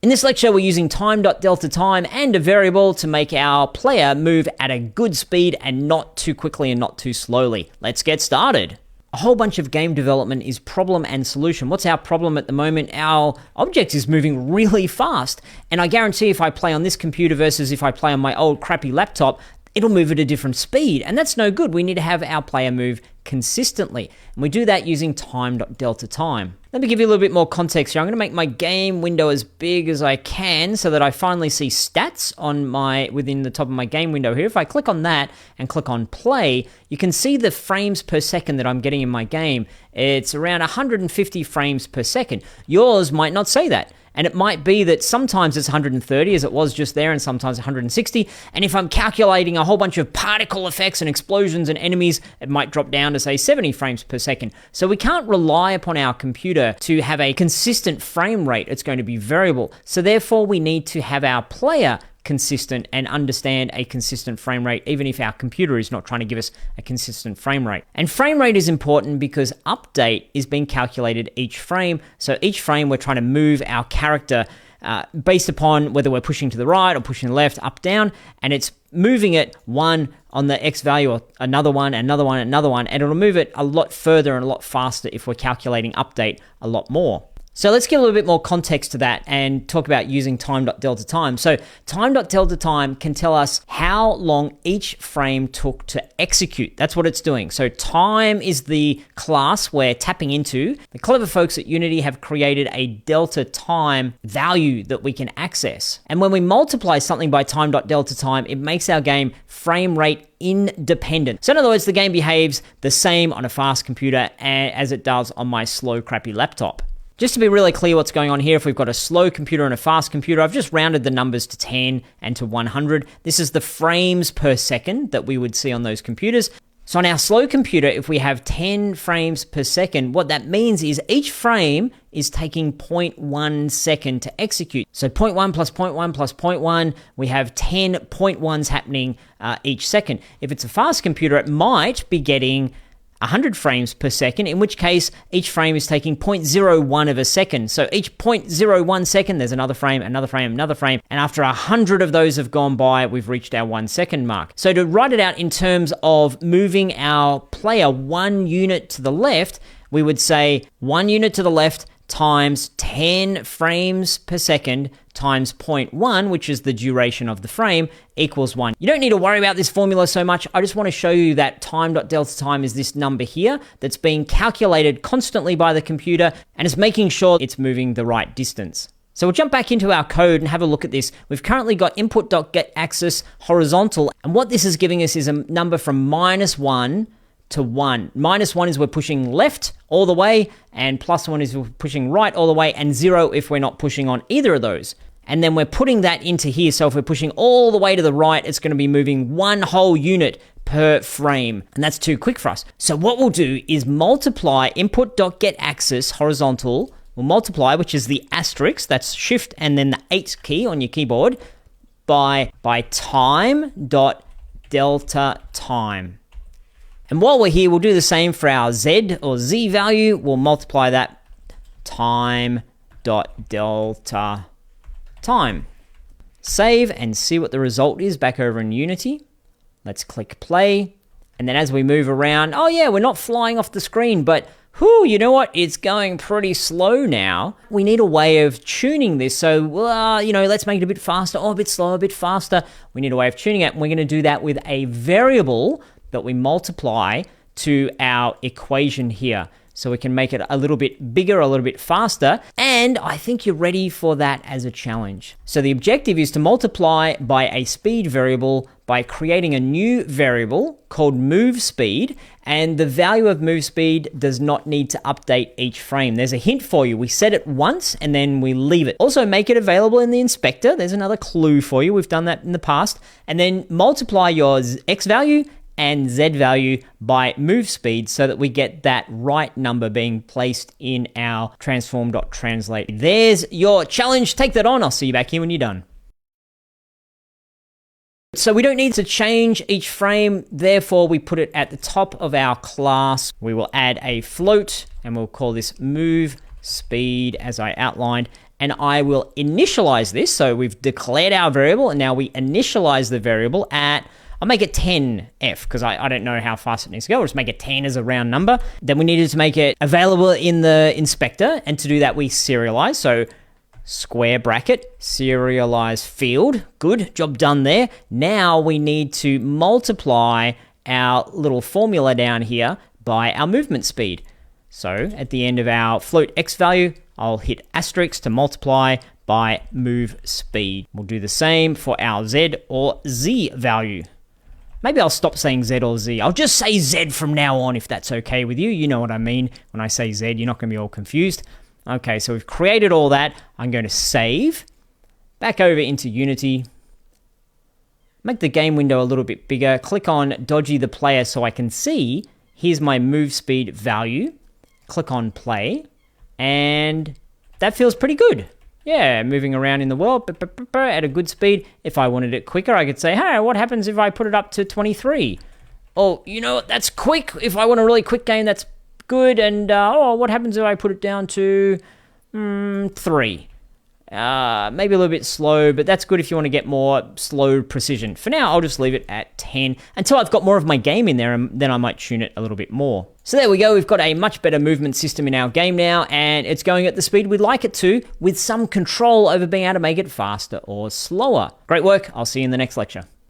In this lecture, we're using time.deltaTime and a variable to make our player move at a good speed and not too quickly and not too slowly. Let's get started. A whole bunch of game development is problem and solution. What's our problem at the moment? Our object is moving really fast. And I guarantee if I play on this computer versus if I play on my old crappy laptop, it'll move at a different speed. And that's no good. We need to have our player move consistently. And we do that using time.deltaTime. Let me give you a little bit more context here. I'm going to make my game window as big as I can so that I finally see stats on within the top of my game window here. If I click on that and click on play, you can see the frames per second that I'm getting in my game. It's around 150 frames per second. Yours might not say that. And it might be that sometimes it's 130 as it was just there and sometimes 160. And if I'm calculating a whole bunch of particle effects and explosions and enemies, it might drop down to say 70 frames per second. So we can't rely upon our computer to have a consistent frame rate. It's going to be variable. So therefore we need to have our player consistent and understand a consistent frame rate, even if our computer is not trying to give us a consistent frame rate. And frame rate is important because update is being calculated each frame. So each frame we're trying to move our character based upon whether we're pushing to the right or pushing to the left, up, down, and it's moving it one on the X value or another one, and it'll move it a lot further and a lot faster if we're calculating update a lot more. So let's give a little bit more context to that and talk about using time.deltaTime. So time.deltaTime can tell us how long each frame took to execute. That's what it's doing. So time is the class we're tapping into. The clever folks at Unity have created a deltaTime value that we can access. And when we multiply something by time.deltaTime, it makes our game frame rate independent. So in other words, the game behaves the same on a fast computer as it does on my slow, crappy laptop. Just to be really clear what's going on here, if we've got a slow computer and a fast computer, I've just rounded the numbers to 10 and to 100. This is the frames per second that we would see on those computers. So on our slow computer, if we have 10 frames per second, what that means is each frame is taking 0.1 second to execute. So 0.1 plus 0.1 plus 0.1, we have 10 0.1s happening each second. If it's a fast computer, it might be getting 100 frames per second, in which case each frame is taking 0.01 of a second. So each 0.01 second, there's another frame, another frame, another frame. And after 100 of those have gone by, we've reached our 1 second mark. So to write it out in terms of moving our player 1 unit to the left, we would say 1 unit to the left times 10 frames per second times 0.1, which is the duration of the frame, equals 1. You don't need to worry about this formula so much. I just want to show you that time.deltaTime is this number here that's being calculated constantly by the computer and is making sure it's moving the right distance. So we'll jump back into our code and have a look at this. We've currently got input.getAxis horizontal, and what this is giving us is a number from -1 to 1. -1 is we're pushing left all the way, and +1 is we're pushing right all the way, and 0 if we're not pushing on either of those. And then we're putting that into here, so if we're pushing all the way to the right, it's going to be moving 1 whole unit per frame, and that's too quick for us. So what we'll do is multiply input.getAxis horizontal, we'll multiply, which is the asterisk, that's shift and then the 8 key on your keyboard, by time.deltaTime. And while we're here, we'll do the same for our Z or Z value. We'll multiply that time.deltaTime. Save and see what the result is back over in Unity. Let's click play. And then as we move around, oh yeah, we're not flying off the screen, but you know what? It's going pretty slow now. We need a way of tuning this. So, let's make it a bit faster, or a bit slower, a bit faster. We need a way of tuning it. And we're going to do that with a variable that we multiply to our equation here. So we can make it a little bit bigger, a little bit faster. And I think you're ready for that as a challenge. So the objective is to multiply by a speed variable by creating a new variable called move speed. And the value of move speed does not need to update each frame. There's a hint for you. We set it once and then we leave it. Also make it available in the inspector. There's another clue for you. We've done that in the past. And then multiply your X value and Z value by move speed so that we get that right number being placed in our transform.translate. There's your challenge. Take that on. I'll see you back here when you're done. So we don't need to change each frame, therefore we put it at the top of our class. We will add a float and we'll call this move speed as I outlined, and I will initialize this. So we've declared our variable, and now we initialize the variable at, I'll make it 10f because I don't know how fast it needs to go. I'll just make it 10 as a round number. Then we needed to make it available in the inspector. And to do that, we serialize. So square bracket, serialize field. Good, job done there. Now we need to multiply our little formula down here by our movement speed. So at the end of our float x value, I'll hit asterisk to multiply by move speed. We'll do the same for our z or z value. Maybe I'll stop saying Z or Z. I'll just say Z from now on if that's okay with you. You know what I mean when I say Z. You're not going to be all confused. Okay, so we've created all that. I'm going to save. Back over into Unity. Make the game window a little bit bigger. Click on Dodgy the Player so I can see. Here's my move speed value. Click on Play. And that feels pretty good. Yeah, moving around in the world at a good speed. If I wanted it quicker, I could say, hey, what happens if I put it up to 23? Oh, you know what? That's quick. If I want a really quick game, that's good. And, what happens if I put it down to 3? Maybe a little bit slow, but that's good if you want to get more slow precision. For now, I'll just leave it at 10 until I've got more of my game in there, and then I might tune it a little bit more. So there we go. We've got a much better movement system in our game now, and it's going at the speed we'd like it to, with some control over being able to make it faster or slower. Great work. I'll see you in the next lecture.